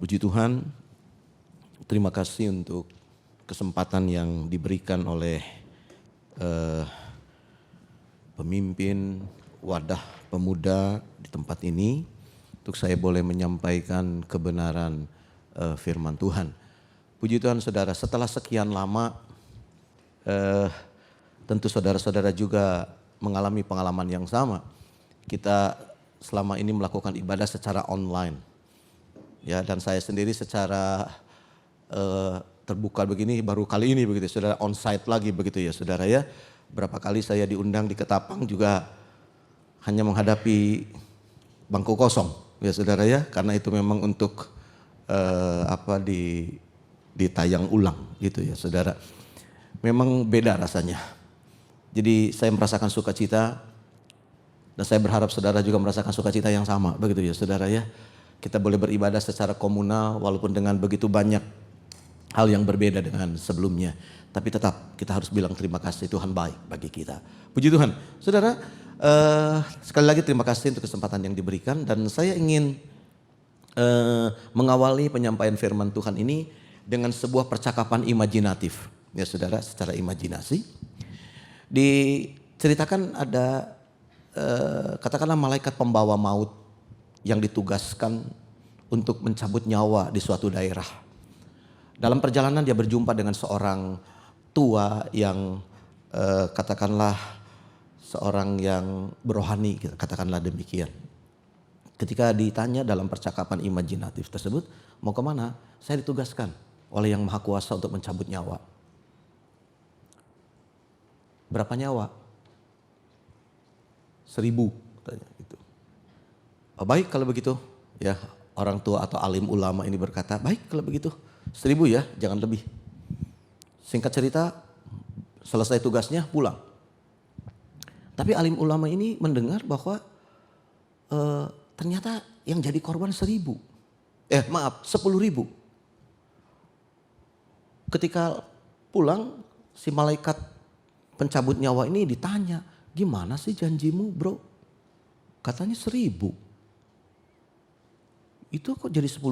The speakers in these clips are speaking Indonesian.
Puji Tuhan, terima kasih untuk kesempatan yang diberikan oleh pemimpin wadah pemuda di tempat ini untuk saya boleh menyampaikan kebenaran firman Tuhan. Puji Tuhan saudara, setelah sekian lama tentu saudara-saudara juga mengalami pengalaman yang sama. Kita selama ini melakukan ibadah secara online. Ya, dan saya sendiri secara terbuka begini baru kali ini begitu, saudara, onsite lagi begitu ya saudara ya. Berapa kali saya diundang di Ketapang juga hanya menghadapi bangku kosong ya saudara ya, karena itu memang untuk ditayang ulang gitu ya saudara. Memang beda rasanya. Jadi saya merasakan sukacita dan saya berharap saudara juga merasakan sukacita yang sama begitu ya saudara ya. Kita boleh beribadah secara komunal walaupun dengan begitu banyak hal yang berbeda dengan sebelumnya. Tapi tetap kita harus bilang terima kasih, Tuhan baik bagi kita. Puji Tuhan. Saudara, sekali lagi terima kasih untuk kesempatan yang diberikan. Dan saya ingin mengawali penyampaian firman Tuhan ini dengan sebuah percakapan imajinatif. Ya saudara, secara imajinasi. Diceritakan ada katakanlah malaikat pembawa maut yang ditugaskan untuk mencabut nyawa di suatu daerah. Dalam perjalanan dia berjumpa dengan seorang tua yang katakanlah seorang yang berohani, katakanlah demikian. Ketika ditanya dalam percakapan imajinatif tersebut, mau kemana? Saya ditugaskan oleh Yang Maha Kuasa untuk mencabut nyawa. Berapa nyawa? 1000 katanya gitu. Oh, baik kalau begitu, ya orang tua atau alim ulama ini berkata, baik kalau begitu 1000 ya, jangan lebih. Singkat cerita, selesai tugasnya pulang. Tapi alim ulama ini mendengar bahwa ternyata yang jadi korban 1000. 10.000. Ketika pulang, si malaikat pencabut nyawa ini ditanya, gimana sih janjimu bro? Katanya 1000. Itu kok jadi 10.000?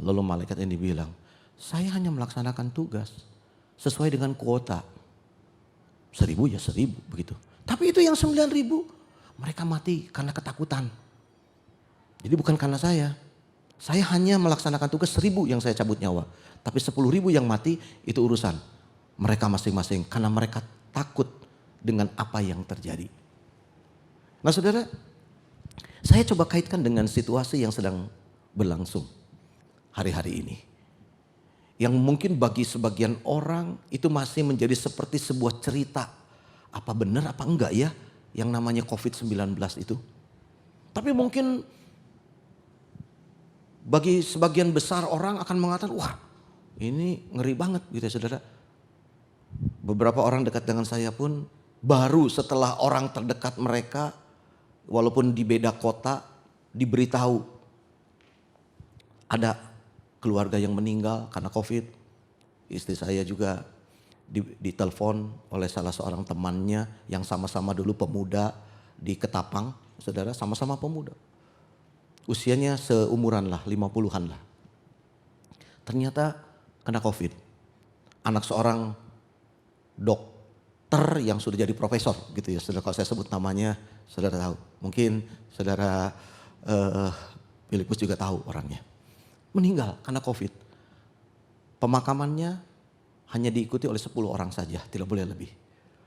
Lalu malaikat ini bilang, saya hanya melaksanakan tugas sesuai dengan kuota. 1000 ya 1000 begitu. Tapi itu yang 9.000 mereka mati karena ketakutan. Jadi bukan karena saya. Saya hanya melaksanakan tugas 1000 yang saya cabut nyawa. Tapi 10.000 yang mati itu urusan mereka masing-masing karena mereka takut dengan apa yang terjadi. Nah saudara, saya coba kaitkan dengan situasi yang sedang berlangsung hari-hari ini. Yang mungkin bagi sebagian orang itu masih menjadi seperti sebuah cerita. Apa benar apa enggak ya yang namanya COVID-19 itu. Tapi mungkin bagi sebagian besar orang akan mengatakan, wah ini ngeri banget gitu ya saudara. Beberapa orang dekat dengan saya pun baru setelah orang terdekat mereka walaupun di beda kota diberitahu ada keluarga yang meninggal karena COVID. Istri saya juga ditelepon oleh salah seorang temannya yang sama-sama dulu pemuda di Ketapang. Saudara, sama-sama pemuda. Usianya seumuran lah, 50-an lah. Ternyata kena COVID. Anak seorang dokter yang sudah jadi profesor gitu ya. Saudara, kalau saya sebut namanya saudara tahu. Mungkin saudara Filipus juga tahu orangnya. Meninggal karena COVID. Pemakamannya hanya diikuti oleh 10 orang saja, tidak boleh lebih.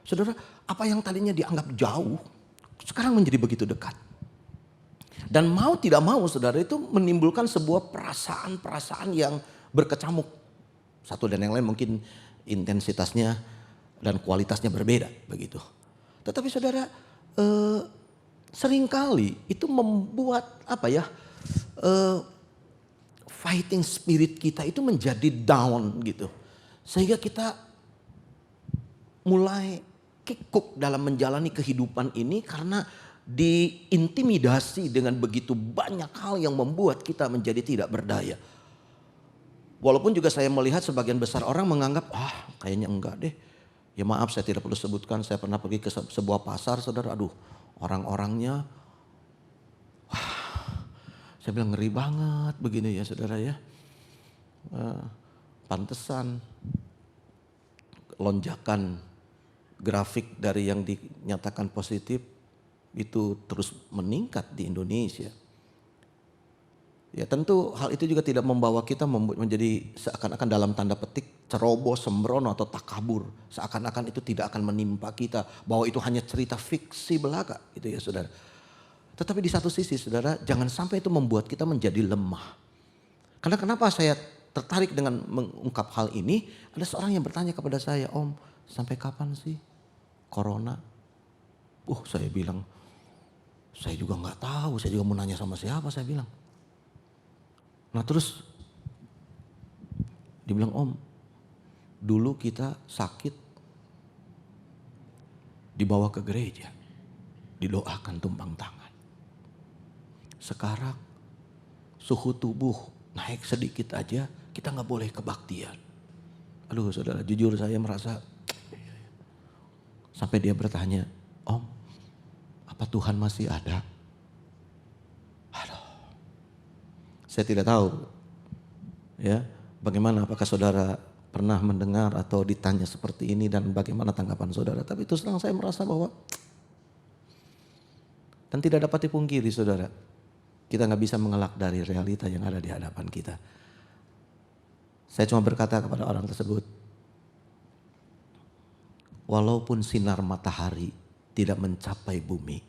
Saudara, apa yang tadinya dianggap jauh, sekarang menjadi begitu dekat. Dan mau tidak mau saudara itu menimbulkan sebuah perasaan-perasaan yang berkecamuk. Satu dan yang lain mungkin intensitasnya dan kualitasnya berbeda begitu. Tetapi saudara, seringkali itu membuat fighting spirit kita itu menjadi down gitu. Sehingga kita mulai kikuk dalam menjalani kehidupan ini karena diintimidasi dengan begitu banyak hal yang membuat kita menjadi tidak berdaya. Walaupun juga saya melihat sebagian besar orang menganggap, kayaknya enggak deh. Ya maaf saya tidak perlu sebutkan, saya pernah pergi ke sebuah pasar saudara, orang-orangnya Saya bilang ngeri banget begini ya saudara ya. Pantesan lonjakan grafik dari yang dinyatakan positif itu terus meningkat di Indonesia. Ya tentu hal itu juga tidak membawa kita menjadi seakan-akan dalam tanda petik ceroboh, sembrono atau takabur. Seakan-akan itu tidak akan menimpa kita. Bahwa itu hanya cerita fiksi belaka gitu ya saudara. Tetapi di satu sisi saudara, jangan sampai itu membuat kita menjadi lemah. Karena kenapa saya tertarik dengan mengungkap hal ini? Ada seorang yang bertanya kepada saya, Om, sampai kapan sih corona? Saya bilang, saya juga nggak tahu, saya juga mau nanya sama siapa, saya bilang. Nah terus dibilang, Om, dulu kita sakit dibawa ke gereja, didoakan tumpang tangan. Sekarang suhu tubuh naik sedikit aja, kita nggak boleh kebaktian. Aduh saudara, jujur saya merasa, sampai dia bertanya, Om, apa Tuhan masih ada? Aduh, saya tidak tahu ya bagaimana, apakah saudara pernah mendengar atau ditanya seperti ini dan bagaimana tanggapan saudara. Tapi terus terang saya merasa bahwa, dan tidak dapat dipungkiri saudara, kita nggak bisa mengelak dari realita yang ada di hadapan kita. Saya cuma berkata kepada orang tersebut, walaupun sinar matahari tidak mencapai bumi,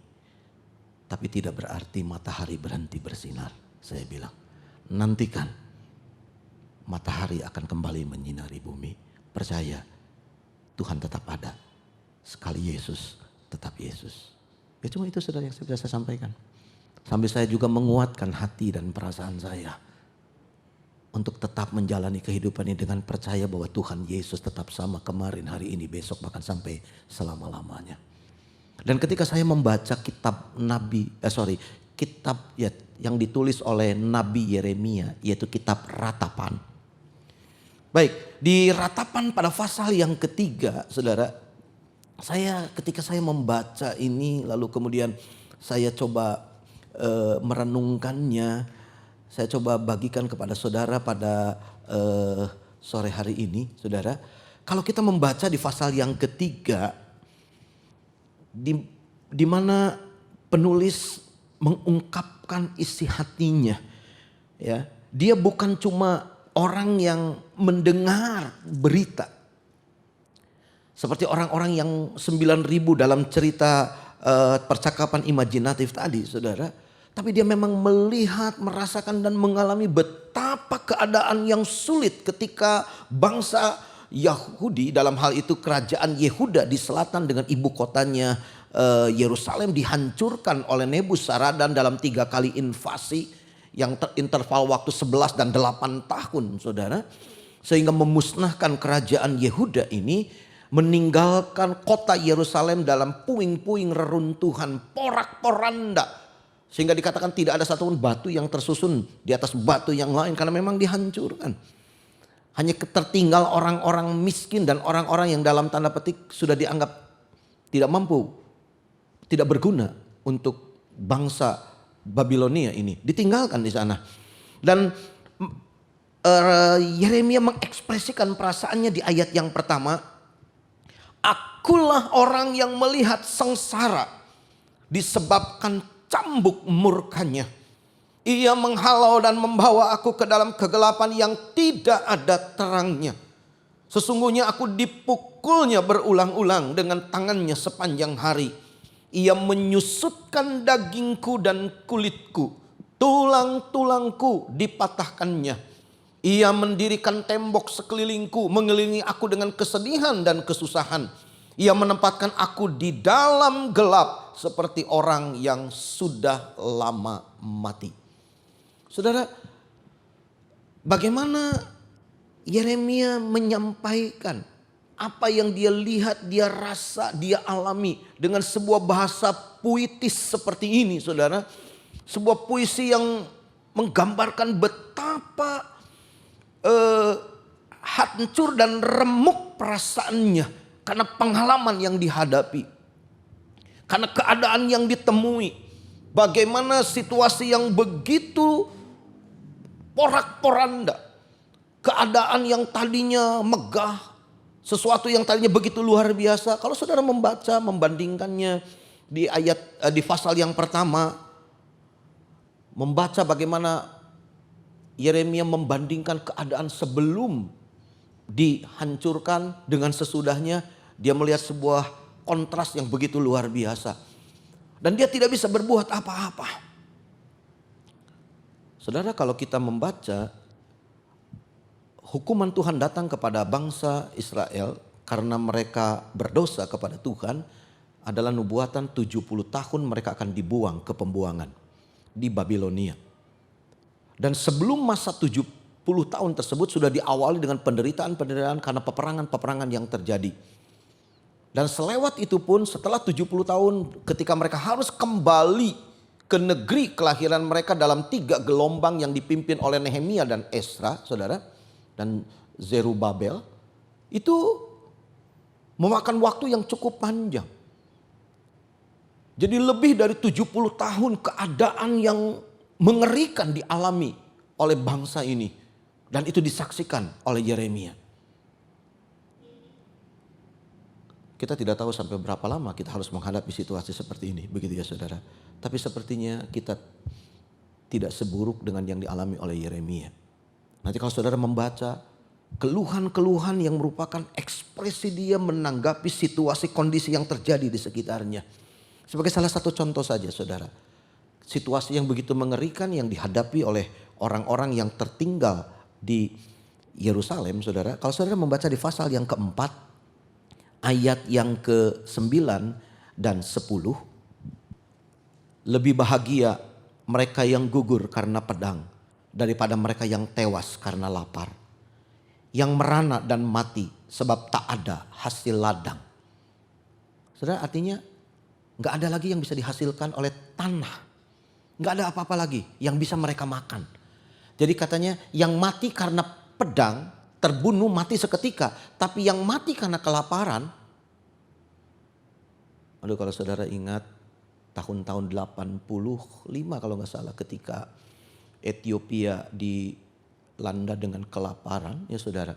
tapi tidak berarti matahari berhenti bersinar. Saya bilang, nantikan matahari akan kembali menyinari bumi. Percaya, Tuhan tetap ada. Sekali Yesus, tetap Yesus. Ya cuma itu saudara yang bisa saya sampaikan. Sambil saya juga menguatkan hati dan perasaan saya untuk tetap menjalani kehidupan ini dengan percaya bahwa Tuhan Yesus tetap sama kemarin, hari ini, besok, bahkan sampai selama-lamanya. Dan ketika saya membaca kitab kitab yang ditulis oleh Nabi Yeremia, yaitu kitab Ratapan. Baik, di Ratapan pada pasal yang ketiga, saudara, ketika saya membaca ini lalu kemudian saya coba merenungkannya, saya coba bagikan kepada saudara pada sore hari ini, saudara. Kalau kita membaca di pasal yang ketiga, di mana penulis mengungkapkan isi hatinya, ya, dia bukan cuma orang yang mendengar berita, seperti orang-orang yang 9.000 dalam cerita percakapan imajinatif tadi, saudara. Tapi dia memang melihat, merasakan dan mengalami betapa keadaan yang sulit ketika bangsa Yahudi, dalam hal itu kerajaan Yehuda di selatan dengan ibu kotanya Yerusalem, dihancurkan oleh Nebuzaradan dalam 3 kali invasi yang interval waktu 11 dan 8 tahun, saudara. Sehingga memusnahkan kerajaan Yehuda ini, meninggalkan kota Yerusalem dalam puing-puing reruntuhan, porak-poranda. Sehingga dikatakan tidak ada satupun batu yang tersusun di atas batu yang lain karena memang dihancurkan. Hanya tertinggal orang-orang miskin dan orang-orang yang dalam tanda petik sudah dianggap tidak mampu, tidak berguna untuk bangsa Babilonia ini. Ditinggalkan di sana. Dan Yeremia mengekspresikan perasaannya di ayat yang pertama. Akulah orang yang melihat sengsara disebabkan cambuk murkanya. Ia menghalau dan membawa aku ke dalam kegelapan yang tidak ada terangnya. Sesungguhnya aku dipukulnya berulang-ulang dengan tangannya sepanjang hari. Ia menyusutkan dagingku dan kulitku. Tulang-tulangku dipatahkannya. Ia mendirikan tembok sekelilingku, mengelilingi aku dengan kesedihan dan kesusahan. Ia menempatkan aku di dalam gelap seperti orang yang sudah lama mati. Saudara, bagaimana Yeremia menyampaikan apa yang dia lihat, dia rasa, dia alami dengan sebuah bahasa puitis seperti ini, saudara. Sebuah puisi yang menggambarkan betapa hancur dan remuk perasaannya karena pengalaman yang dihadapi, karena keadaan yang ditemui, Bagaimana situasi yang begitu porak-poranda. Keadaan yang tadinya megah. Sesuatu yang tadinya begitu luar biasa. Kalau saudara membaca, membandingkannya di pasal yang pertama. Membaca bagaimana Yeremia membandingkan keadaan sebelum dihancurkan dengan sesudahnya. Dia melihat sebuah kontras yang begitu luar biasa. Dan dia tidak bisa berbuat apa-apa. Saudara, kalau kita membaca, hukuman Tuhan datang kepada bangsa Israel karena mereka berdosa kepada Tuhan adalah nubuatan 70 tahun mereka akan dibuang ke pembuangan di Babilonia. Dan sebelum masa 70 tahun tersebut sudah diawali dengan penderitaan-penderitaan karena peperangan-peperangan yang terjadi. Dan selewat itu pun setelah 70 tahun ketika mereka harus kembali ke negeri kelahiran mereka dalam 3 gelombang yang dipimpin oleh Nehemia dan Esra, saudara, dan Zerubabel, itu memakan waktu yang cukup panjang. Jadi lebih dari 70 tahun keadaan yang mengerikan dialami oleh bangsa ini. Dan itu disaksikan oleh Yeremia. Kita tidak tahu sampai berapa lama kita harus menghadapi situasi seperti ini. Begitu ya saudara. Tapi sepertinya kita tidak seburuk dengan yang dialami oleh Yeremia. Nanti kalau saudara membaca keluhan-keluhan yang merupakan ekspresi dia menanggapi situasi kondisi yang terjadi di sekitarnya. Sebagai salah satu contoh saja saudara. Situasi yang begitu mengerikan yang dihadapi oleh orang-orang yang tertinggal di Yerusalem saudara. Kalau saudara membaca di pasal yang keempat. Ayat yang ke-9 dan 10. Lebih bahagia mereka yang gugur karena pedang daripada mereka yang tewas karena lapar. Yang merana dan mati sebab tak ada hasil ladang. Saudara, artinya gak ada lagi yang bisa dihasilkan oleh tanah. Gak ada apa-apa lagi yang bisa mereka makan. Jadi katanya yang mati karena pedang terbunuh mati seketika. Tapi yang mati karena kelaparan. Aduh, kalau saudara ingat tahun-tahun 85 kalau gak salah ketika Ethiopia dilanda dengan kelaparan ya saudara.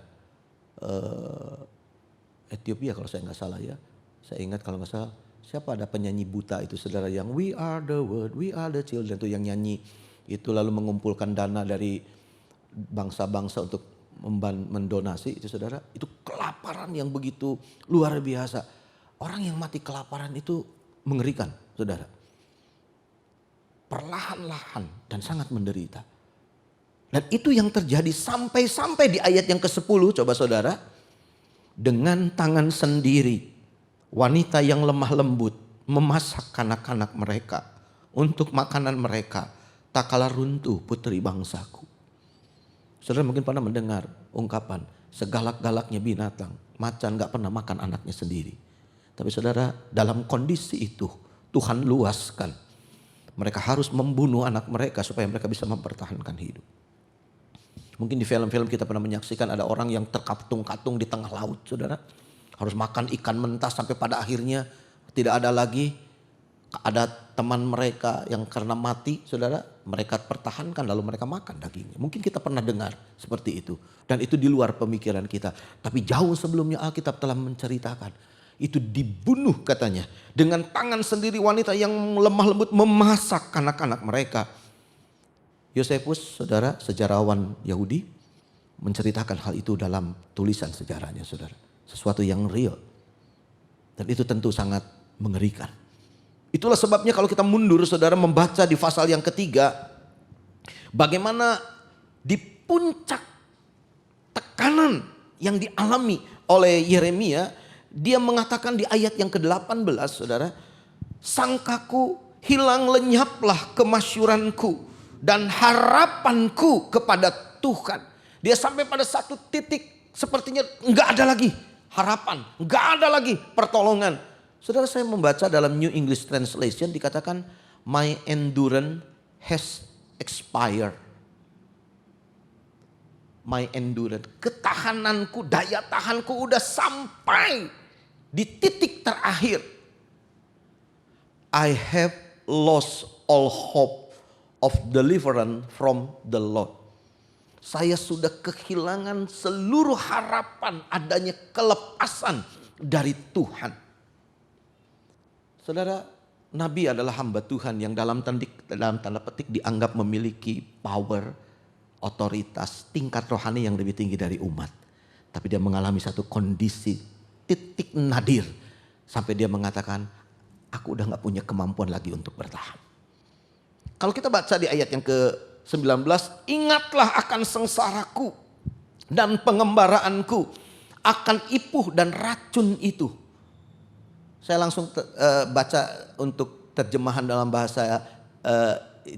Ethiopia kalau saya gak salah ya. Saya ingat kalau gak salah siapa ada penyanyi buta itu saudara yang we are the world, we are the children itu yang nyanyi. Itu lalu mengumpulkan dana dari bangsa-bangsa untuk mendonasi itu saudara. Itu kelaparan yang begitu luar biasa. Orang yang mati kelaparan itu mengerikan saudara. Perlahan-lahan dan sangat menderita. Dan itu yang terjadi sampai di ayat yang ke-10 coba saudara. Dengan tangan sendiri wanita yang lemah lembut memasak kanak-kanak mereka untuk makanan mereka. Tak kalah runtuh putri bangsaku. Saudara mungkin pernah mendengar ungkapan segalak-galaknya binatang, macan gak pernah makan anaknya sendiri. Tapi saudara dalam kondisi itu Tuhan luaskan. Mereka harus membunuh anak mereka supaya mereka bisa mempertahankan hidup. Mungkin di film-film kita pernah menyaksikan ada orang yang terkatung-katung di tengah laut saudara. Harus makan ikan mentah sampai pada akhirnya tidak ada lagi. Ada teman mereka yang karena mati saudara, mereka pertahankan lalu mereka makan dagingnya. Mungkin kita pernah dengar seperti itu. Dan itu di luar pemikiran kita. Tapi jauh sebelumnya Alkitab telah menceritakan. Itu dibunuh katanya. Dengan tangan sendiri wanita yang lemah lembut memasak anak-anak mereka. Yosefus saudara, sejarawan Yahudi menceritakan hal itu dalam tulisan sejarahnya saudara. Sesuatu yang real. Dan itu tentu sangat mengerikan. Itulah sebabnya kalau kita mundur saudara membaca di pasal yang ketiga. Bagaimana di puncak tekanan yang dialami oleh Yeremia. Dia mengatakan di ayat yang ke-18 saudara. Sangkaku hilang lenyaplah kemasyuranku. Dan harapanku kepada Tuhan. Dia sampai pada satu titik sepertinya enggak ada lagi harapan. Enggak ada lagi pertolongan. Saudara saya membaca dalam New English Translation dikatakan my endurance has expired. My endurance, ketahananku, daya tahanku udah sampai di titik terakhir. I have lost all hope of deliverance from the Lord. Saya sudah kehilangan seluruh harapan adanya kelepasan dari Tuhan. Saudara, Nabi adalah hamba Tuhan yang dalam tanda petik dianggap memiliki power, otoritas, tingkat rohani yang lebih tinggi dari umat. Tapi dia mengalami satu kondisi titik nadir. Sampai dia mengatakan, aku udah gak punya kemampuan lagi untuk bertahan. Kalau kita baca di ayat yang ke-19, ingatlah akan sengsaraku dan pengembaraanku, akan ipuh dan racun itu. Saya langsung baca untuk terjemahan dalam bahasa,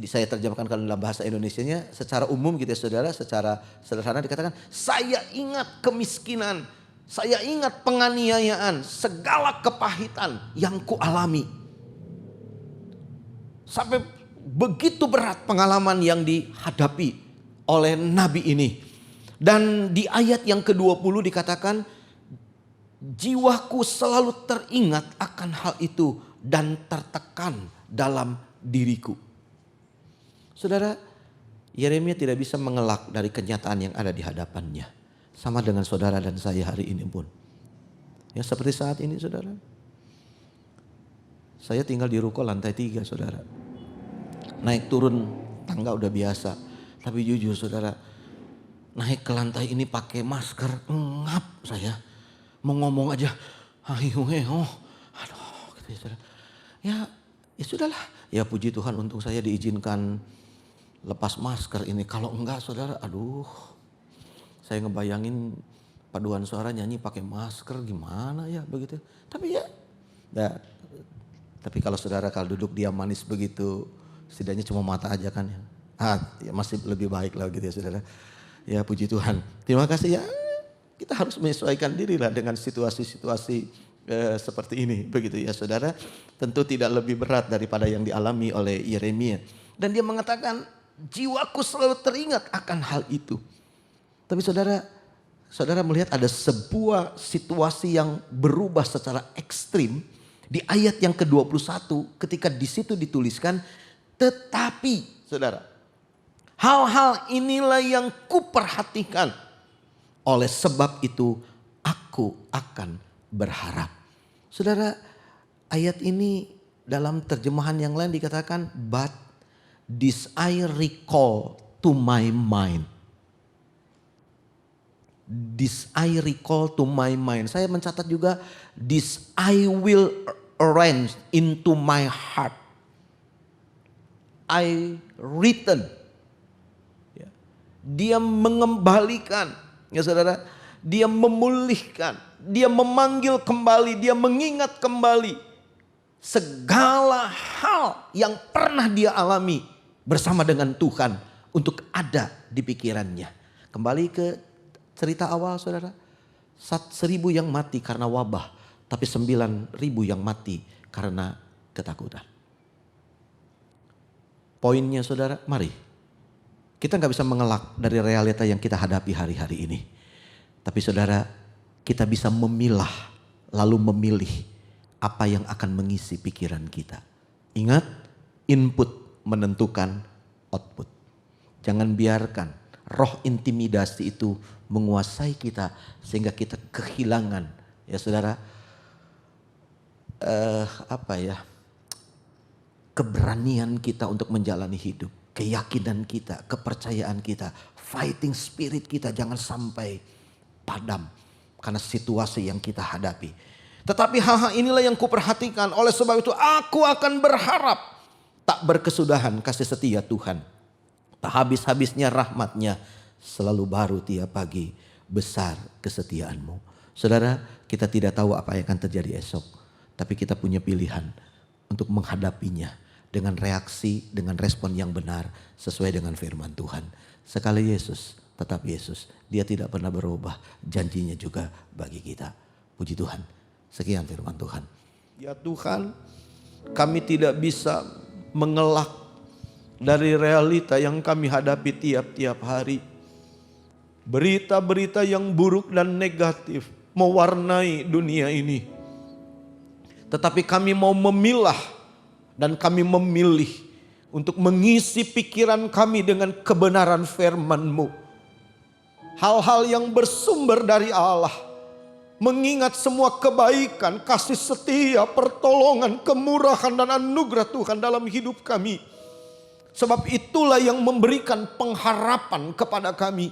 saya terjemahkan dalam bahasa Indonesianya secara umum gitu ya saudara, secara sederhana dikatakan, saya ingat kemiskinan, saya ingat penganiayaan, segala kepahitan yang kualami. Sampai begitu berat pengalaman yang dihadapi oleh Nabi ini. Dan di ayat yang ke-20 dikatakan, jiwaku selalu teringat akan hal itu dan tertekan dalam diriku. Saudara, Yeremia tidak bisa mengelak dari kenyataan yang ada di hadapannya. Sama dengan saudara dan saya hari ini pun. Ya seperti saat ini saudara. Saya tinggal di ruko lantai 3 saudara. Naik turun tangga udah biasa. Tapi jujur saudara, naik ke lantai ini pakai masker, ngap saya. Mau ngomong aja, aduh gitu ya saudara. Ya sudahlah, ya puji Tuhan untung saya diizinkan lepas masker ini. Kalau enggak saudara, aduh, saya ngebayangin paduan suara nyanyi pakai masker gimana ya begitu. Tapi tapi kalau saudara kalau duduk diam manis begitu, setidaknya cuma mata aja kan ya. Ya masih lebih baik lah gitu ya saudara. Ya puji Tuhan. Terima kasih ya. Kita harus menyesuaikan diri lah dengan situasi-situasi seperti ini. Begitu ya saudara. Tentu tidak lebih berat daripada yang dialami oleh Yeremia. Dan dia mengatakan, jiwaku selalu teringat akan hal itu. Tapi saudara melihat ada sebuah situasi yang berubah secara ekstrim. Di ayat yang ke-21 ketika di situ dituliskan, tetapi saudara, hal-hal inilah yang kuperhatikan. Oleh sebab itu aku akan berharap. Saudara, ayat ini dalam terjemahan yang lain dikatakan, but this I recall to my mind. This I recall to my mind. Saya mencatat juga, this I will arrange into my heart. I written. Dia mengembalikan. Ya saudara, dia memulihkan, dia memanggil kembali, dia mengingat kembali segala hal yang pernah dia alami bersama dengan Tuhan untuk ada di pikirannya. Kembali ke cerita awal saudara, 1.000 yang mati karena wabah, tapi 9.000 yang mati karena ketakutan. Poinnya saudara, mari. Kita gak bisa mengelak dari realita yang kita hadapi hari-hari ini. Tapi saudara, kita bisa memilah lalu memilih apa yang akan mengisi pikiran kita. Ingat, input menentukan output. Jangan biarkan roh intimidasi itu menguasai kita sehingga kita kehilangan, ya saudara, keberanian kita untuk menjalani hidup. Keyakinan kita, kepercayaan kita, fighting spirit kita jangan sampai padam karena situasi yang kita hadapi. Tetapi hal-hal inilah yang kuperhatikan, oleh sebab itu aku akan berharap. Tak berkesudahan kasih setia Tuhan, tak habis-habisnya rahmatnya, selalu baru tiap pagi, besar kesetiaanmu. Saudara, kita tidak tahu apa yang akan terjadi esok, tapi kita punya pilihan untuk menghadapinya dengan reaksi, dengan respon yang benar sesuai dengan firman Tuhan. Sekali Yesus, tetap Yesus. Dia tidak pernah berubah, janjinya juga bagi kita. Puji Tuhan. Sekian firman Tuhan. Ya Tuhan, kami tidak bisa mengelak dari realita yang kami hadapi tiap-tiap hari. Berita-berita yang buruk dan negatif mewarnai dunia ini. Tetapi kami mau memilah dan kami memilih untuk mengisi pikiran kami dengan kebenaran firman-Mu. Hal-hal yang bersumber dari Allah. Mengingat semua kebaikan, kasih setia, pertolongan, kemurahan dan anugerah Tuhan dalam hidup kami. Sebab itulah yang memberikan pengharapan kepada kami.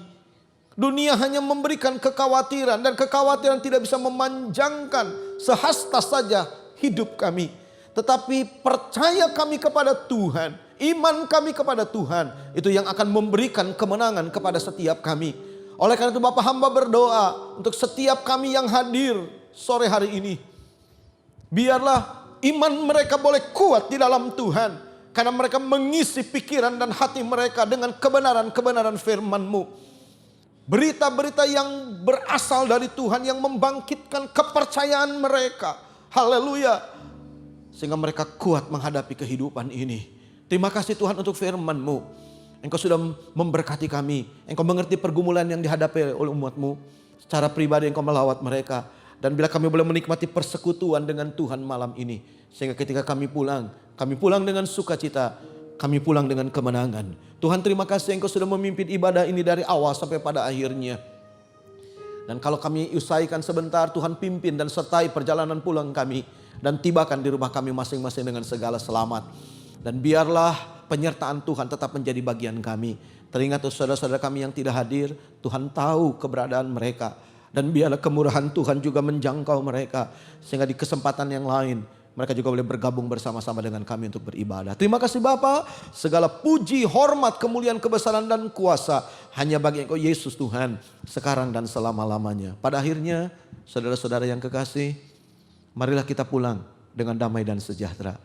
Dunia hanya memberikan kekhawatiran, dan kekhawatiran tidak bisa memanjangkan sehasta saja hidup kami. Tetapi percaya kami kepada Tuhan, iman kami kepada Tuhan, itu yang akan memberikan kemenangan kepada setiap kami. Oleh karena itu Bapak hamba berdoa untuk setiap kami yang hadir sore hari ini. Biarlah iman mereka boleh kuat di dalam Tuhan. Karena mereka mengisi pikiran dan hati mereka dengan kebenaran-kebenaran firman-Mu. Berita-berita yang berasal dari Tuhan yang membangkitkan kepercayaan mereka. Haleluya. Sehingga mereka kuat menghadapi kehidupan ini. Terima kasih Tuhan untuk firman-Mu. Engkau sudah memberkati kami. Engkau mengerti pergumulan yang dihadapi oleh umat-Mu. Secara pribadi Engkau melawat mereka. Dan bila kami boleh menikmati persekutuan dengan Tuhan malam ini. Sehingga ketika kami pulang dengan sukacita. Kami pulang dengan kemenangan. Tuhan terima kasih Engkau sudah memimpin ibadah ini dari awal sampai pada akhirnya. Dan kalau kami usaikan sebentar, Tuhan pimpin dan sertai perjalanan pulang kami. Dan tibakan di rumah kami masing-masing dengan segala selamat. Dan biarlah penyertaan Tuhan tetap menjadi bagian kami. Teringat saudara-saudara kami yang tidak hadir, Tuhan tahu keberadaan mereka. Dan biarlah kemurahan Tuhan juga menjangkau mereka. Sehingga di kesempatan yang lain, mereka juga boleh bergabung bersama-sama dengan kami untuk beribadah. Terima kasih Bapa, segala puji, hormat, kemuliaan, kebesaran dan kuasa hanya bagi Engkau Yesus Tuhan, sekarang dan selama-lamanya. Pada akhirnya, saudara-saudara yang kekasih, marilah kita pulang dengan damai dan sejahtera.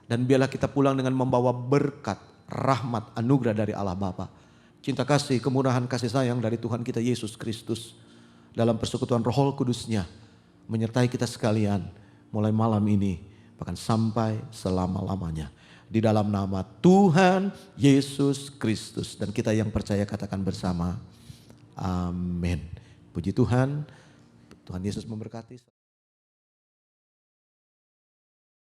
Dan biarlah kita pulang dengan membawa berkat, rahmat, anugerah dari Allah Bapa. Cinta kasih, kemurahan, kasih sayang dari Tuhan kita Yesus Kristus. Dalam persekutuan Roh Kudus-Nya menyertai kita sekalian mulai malam ini. Bahkan sampai selama-lamanya. Di dalam nama Tuhan Yesus Kristus. Dan kita yang percaya katakan bersama. Amin. Puji Tuhan. Tuhan Yesus memberkati.